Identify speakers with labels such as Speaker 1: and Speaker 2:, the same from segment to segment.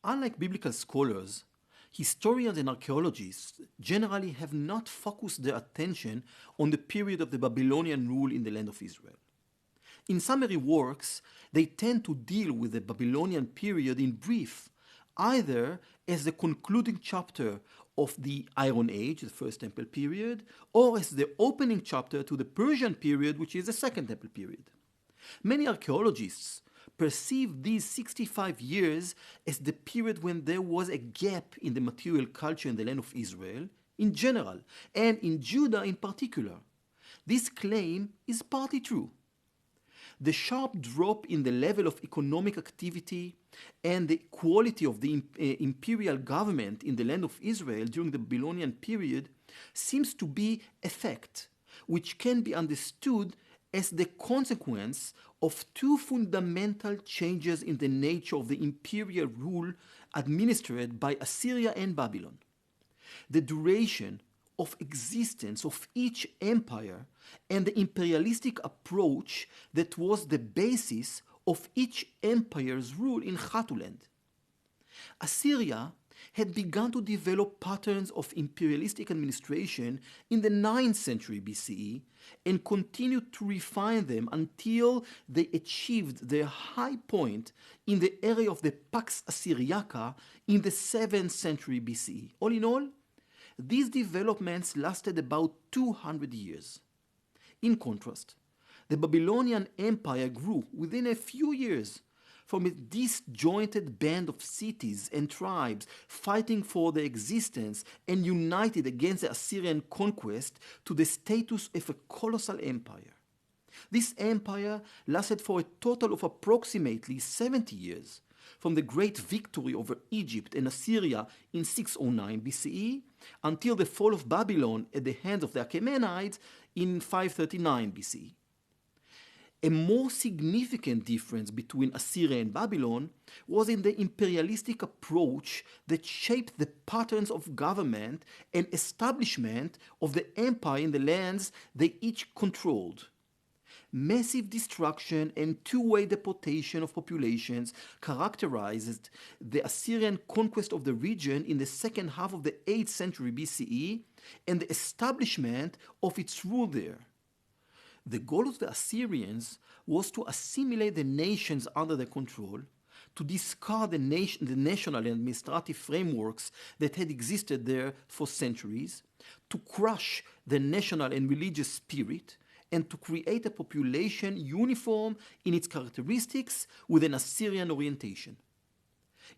Speaker 1: Unlike biblical scholars, historians and archaeologists generally have not focused their attention on the period of the Babylonian rule in the land of Israel. In summary works, they tend to deal with the Babylonian period in brief, either as the concluding chapter of the Iron Age, the First Temple period, or as the opening chapter to the Persian period, which is the Second Temple period. Many archaeologists perceive these 65 years as the period when there was a gap in the material culture in the land of Israel in general, and in Judah in particular. This claim is partly true. The sharp drop in the level of economic activity and the quality of the imperial government in the land of Israel during the Babylonian period seems to be a fact, which can be understood as the consequence of two fundamental changes in the nature of the imperial rule administered by Assyria and Babylon. The duration of existence of each empire and the imperialistic approach that was the basis of each empire's rule in Chatuland. Assyria had begun to develop patterns of imperialistic administration in the 9th century BCE and continued to refine them until they achieved their high point in the era of the Pax Assyriaca in the 7th century BCE. All in all, these developments lasted about 200 years. In contrast, the Babylonian Empire grew within a few years from a disjointed band of cities and tribes fighting for their existence and united against the Assyrian conquest to the status of a colossal empire. This empire lasted for a total of approximately 70 years, from the great victory over Egypt and Assyria in 609 BCE until the fall of Babylon at the hands of the Achaemenids in 539 BCE. A more significant difference between Assyria and Babylon was in the imperialistic approach that shaped the patterns of government and establishment of the empire in the lands they each controlled. Massive destruction and two-way deportation of populations characterized the Assyrian conquest of the region in the second half of the 8th century BCE and the establishment of its rule there. The goal of the Assyrians was to assimilate the nations under their control, to discard the national and administrative frameworks that had existed there for centuries, to crush the national and religious spirit, and to create a population uniform in its characteristics with an Assyrian orientation.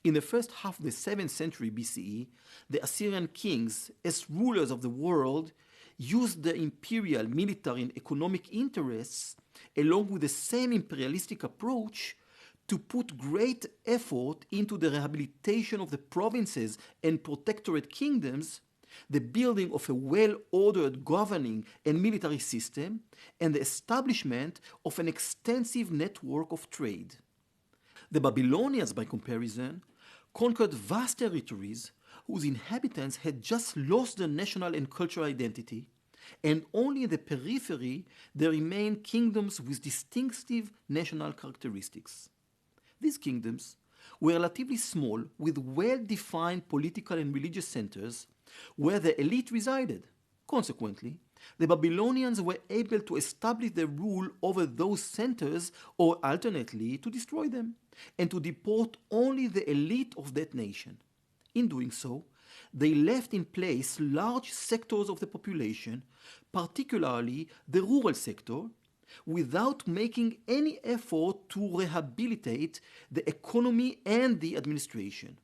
Speaker 1: In the first half of the 7th century BCE, the Assyrian kings, as rulers of the world, used their imperial, military, and economic interests, along with the same imperialistic approach, to put great effort into the rehabilitation of the provinces and protectorate kingdoms, the building of a well-ordered governing and military system, and the establishment of an extensive network of trade. The Babylonians, by comparison, conquered vast territories whose inhabitants had just lost their national and cultural identity, and only in the periphery there remained kingdoms with distinctive national characteristics. These kingdoms were relatively small, with well-defined political and religious centers where the elite resided. Consequently, the Babylonians were able to establish their rule over those centers, or alternately to destroy them, and to deport only the elite of that nation. In doing so, they left in place large sectors of the population, particularly the rural sector, without making any effort to rehabilitate the economy and the administration.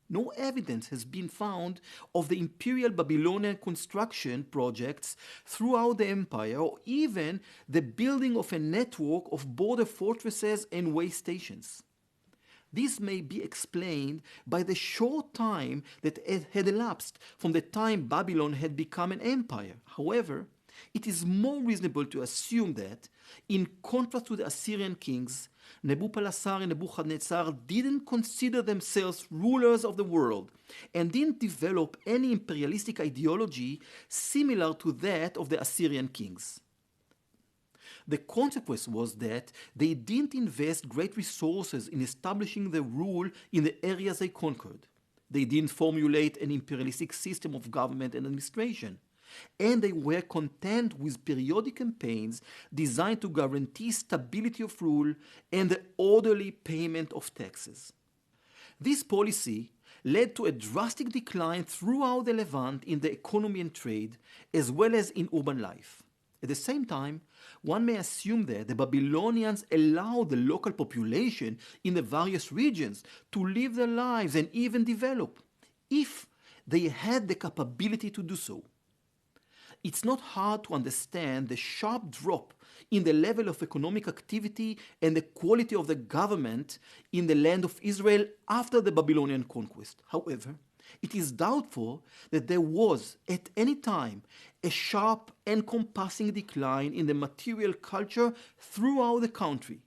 Speaker 1: No evidence has been found of the imperial Babylonian construction projects throughout the empire, or even the building of a network of border fortresses and way stations. This may be explained by the short time that had elapsed from the time Babylon had become an empire. However, it is more reasonable to assume that, in contrast to the Assyrian kings, Nebuchadnezzar and Nebuchadnezzar didn't consider themselves rulers of the world and didn't develop any imperialistic ideology similar to that of the Assyrian kings. The consequence was that they didn't invest great resources in establishing their rule in the areas they conquered. They didn't formulate an imperialistic system of government and administration. And they were content with periodic campaigns designed to guarantee stability of rule and the orderly payment of taxes. This policy led to a drastic decline throughout the Levant in the economy and trade, as well as in urban life. At the same time, one may assume that the Babylonians allowed the local population in the various regions to live their lives and even develop, if they had the capability to do so. It's not hard to understand the sharp drop in the level of economic activity and the quality of the government in the land of Israel after the Babylonian conquest. However, it is doubtful that there was at any time a sharp encompassing decline in the material culture throughout the country.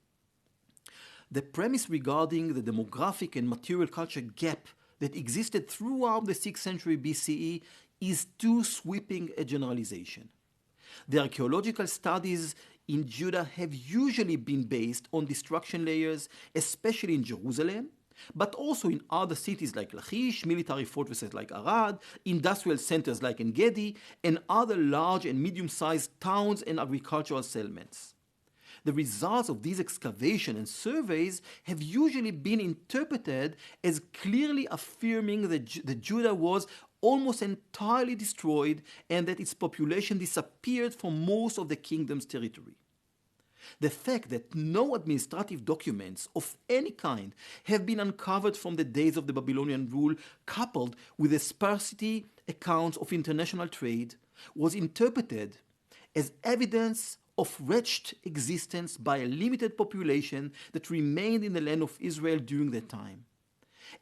Speaker 1: The premise regarding the demographic and material culture gap that existed throughout the 6th century BCE is too sweeping a generalization. The archaeological studies in Judah have usually been based on destruction layers, especially in Jerusalem, but also in other cities like Lachish, military fortresses like Arad, industrial centers like En-Gedi, and other large and medium-sized towns and agricultural settlements. The results of these excavations and surveys have usually been interpreted as clearly affirming that Judah was almost entirely destroyed and that its population disappeared from most of the kingdom's territory. The fact that no administrative documents of any kind have been uncovered from the days of the Babylonian rule, coupled with the sparsity accounts of international trade, was interpreted as evidence of wretched existence by a limited population that remained in the land of Israel during that time.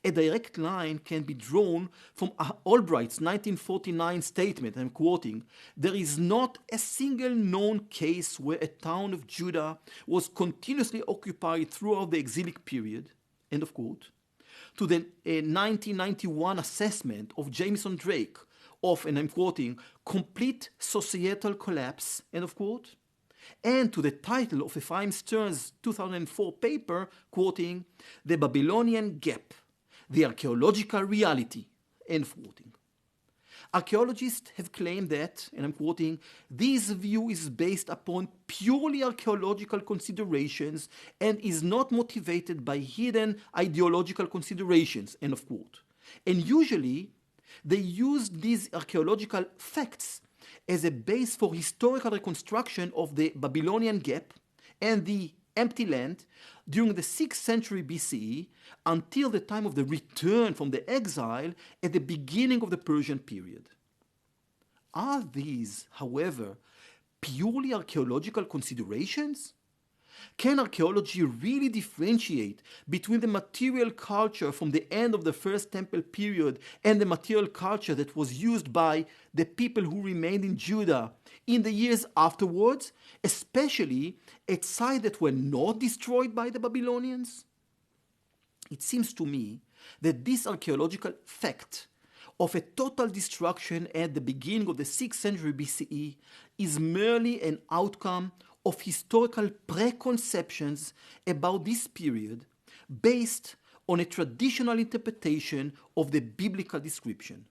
Speaker 1: A direct line can be drawn from Albright's 1949 statement, I'm quoting, "There is not a single known case where a town of Judah was continuously occupied throughout the exilic period," end of quote, to the 1991 assessment of Jameson Drake of, and I'm quoting, "complete societal collapse," end of quote, and to the title of Ephraim Stern's 2004 paper, quoting, "The Babylonian Gap, the Archaeological Reality," end of quoting. Archaeologists have claimed that, and I'm quoting, "this view is based upon purely archaeological considerations and is not motivated by hidden ideological considerations," end of quote. And usually, they use these archaeological facts as a base for historical reconstruction of the Babylonian Gap and the empty land during the 6th century BCE until the time of the return from the exile at the beginning of the Persian period. Are these, however, purely archaeological considerations? Can archaeology really differentiate between the material culture from the end of the First Temple period and the material culture that was used by the people who remained in Judah in the years afterwards, especially at sites that were not destroyed by the Babylonians? It seems to me that this archaeological fact of a total destruction at the beginning of the 6th century BCE is merely an outcome of historical preconceptions about this period based on a traditional interpretation of the biblical description.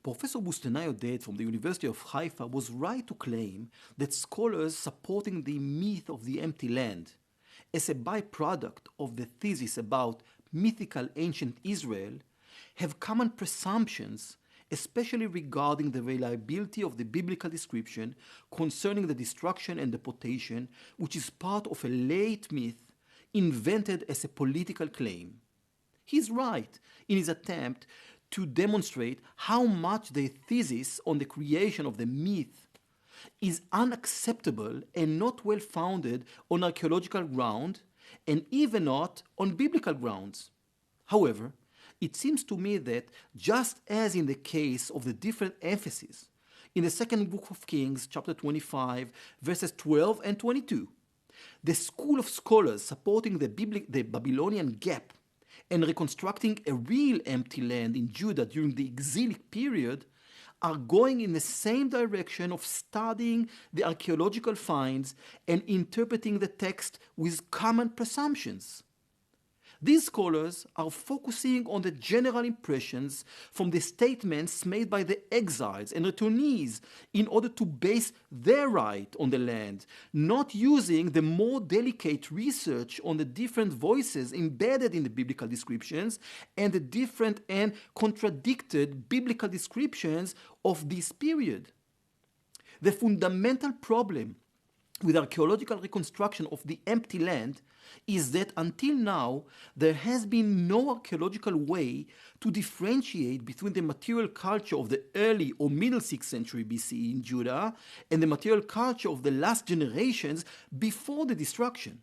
Speaker 1: Professor Bustanai Oded from the University of Haifa was right to claim that scholars supporting the myth of the empty land as a byproduct of the thesis about mythical ancient Israel have common presumptions, especially regarding the reliability of the biblical description concerning the destruction and deportation, which is part of a late myth invented as a political claim. He's right in his attempt to demonstrate how much the thesis on the creation of the myth is unacceptable and not well founded on archaeological ground and even not on biblical grounds. However, it seems to me that just as in the case of the different emphases in the second book of Kings, chapter 25, verses 12 and 22, the school of scholars supporting the Babylonian gap and reconstructing a real empty land in Judah during the exilic period are going in the same direction of studying the archaeological finds and interpreting the text with common presumptions. These scholars are focusing on the general impressions from the statements made by the exiles and returnees in order to base their right on the land, not using the more delicate research on the different voices embedded in the biblical descriptions and the different and contradicted biblical descriptions of this period. The fundamental problem with archaeological reconstruction of the empty land is that until now there has been no archaeological way to differentiate between the material culture of the early or middle 6th century BCE in Judah and the material culture of the last generations before the destruction.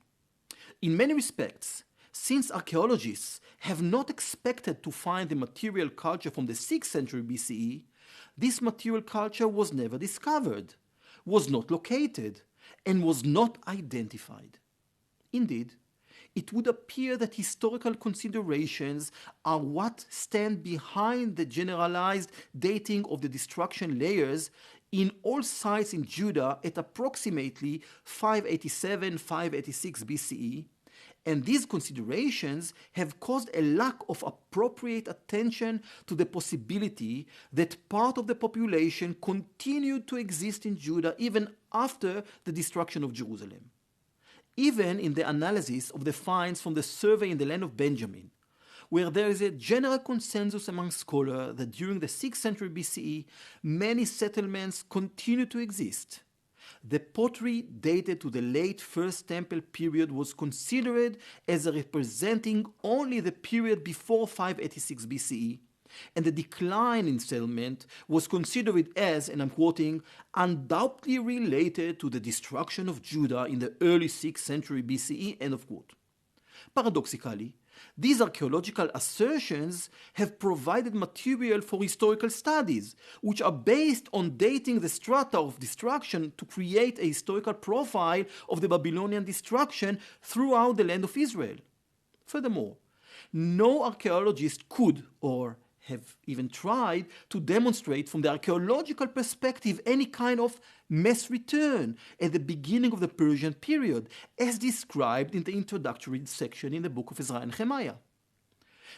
Speaker 1: In many respects, since archaeologists have not expected to find the material culture from the 6th century BCE, this material culture was never discovered, was not located, and was not identified. Indeed, it would appear that historical considerations are what stand behind the generalized dating of the destruction layers in all sites in Judah at approximately 587-586 BCE, and these considerations have caused a lack of appropriate attention to the possibility that part of the population continued to exist in Judah even after the destruction of Jerusalem. Even in the analysis of the finds from the survey in the land of Benjamin, where there is a general consensus among scholars that during the 6th century BCE, many settlements continued to exist. The pottery dated to the late First Temple period was considered as representing only the period before 586 BCE, and the decline in settlement was considered as, and I'm quoting, undoubtedly related to the destruction of Judah in the early 6th century BCE, end of quote. Paradoxically, these archaeological assertions have provided material for historical studies, which are based on dating the strata of destruction to create a historical profile of the Babylonian destruction throughout the land of Israel. Furthermore, no archaeologist could or have even tried to demonstrate from the archaeological perspective any kind of mass return at the beginning of the Persian period, as described in the introductory section in the book of Ezra and Nehemiah.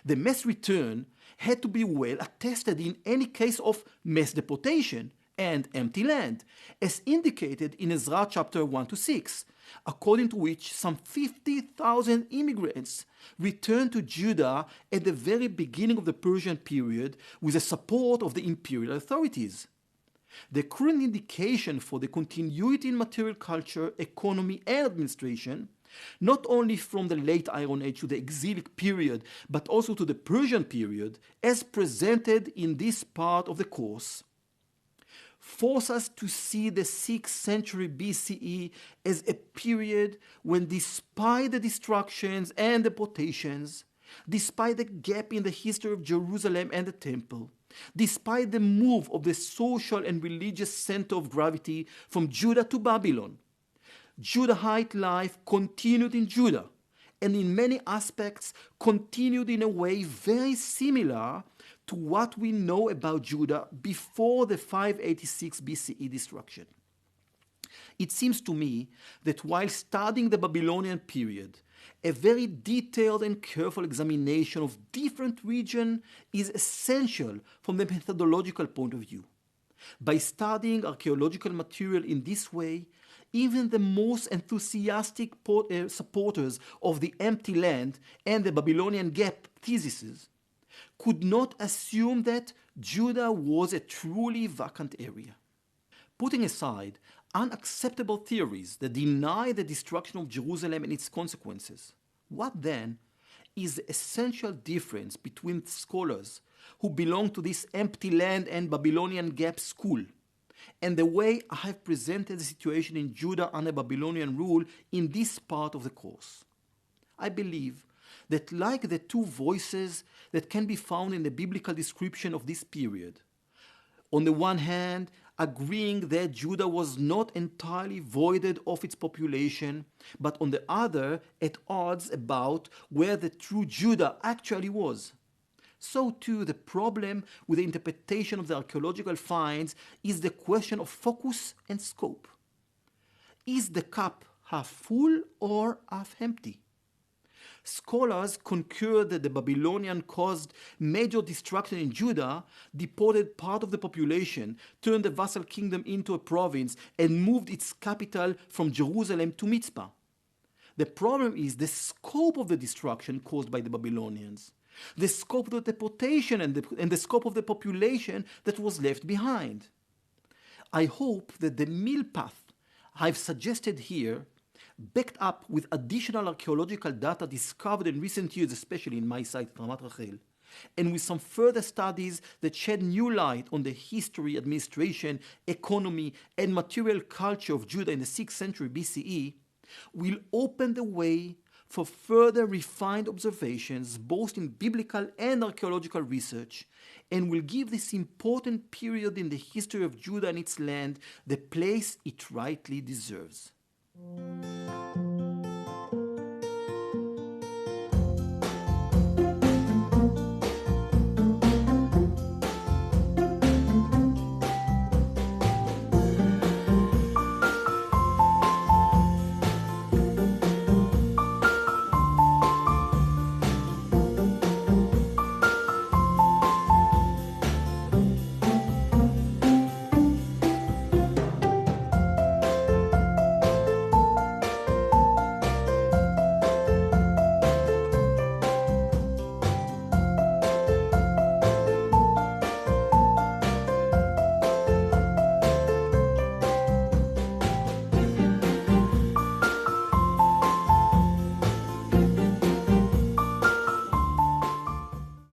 Speaker 1: The mass return had to be well attested in any case of mass deportation and empty land, as indicated in Ezra chapter 1-6, according to which some 50,000 immigrants returned to Judah at the very beginning of the Persian period with the support of the imperial authorities. The current indication for the continuity in material culture, economy, and administration, not only from the late Iron Age to the exilic period, but also to the Persian period, as presented in this part of the course, force us to see the 6th century BCE as a period when, despite the destructions and deportations, despite the gap in the history of Jerusalem and the temple, despite the move of the social and religious center of gravity from Judah to Babylon, Judahite life continued in Judah, and in many aspects continued in a way very similar to what we know about Judah before the 586 BCE destruction. It seems to me that while studying the Babylonian period, a very detailed and careful examination of different regions is essential from the methodological point of view. By studying archaeological material in this way, even the most enthusiastic supporters of the empty land and the Babylonian gap theses could not assume that Judah was a truly vacant area. Putting aside unacceptable theories that deny the destruction of Jerusalem and its consequences, what then is the essential difference between scholars who belong to this empty land and Babylonian gap school and the way I have presented the situation in Judah under Babylonian rule in this part of the course? I believe that, like the two voices that can be found in the biblical description of this period, on the one hand, agreeing that Judah was not entirely voided of its population, but on the other, at odds about where the true Judah actually was, so too the problem with the interpretation of the archaeological finds is the question of focus and scope. Is the cup half full or half empty? Scholars concur that the Babylonians caused major destruction in Judah, deported part of the population, turned the vassal kingdom into a province, and moved its capital from Jerusalem to Mitzpah. The problem is the scope of the destruction caused by the Babylonians, the scope of the deportation and the scope of the population that was left behind. I hope that the middle path I've suggested here, backed up with additional archaeological data discovered in recent years, especially in my site, Ramat Rachel, and with some further studies that shed new light on the history, administration, economy, and material culture of Judah in the 6th century BCE, will open the way for further refined observations both in biblical and archaeological research, and will give this important period in the history of Judah and its land the place it rightly deserves.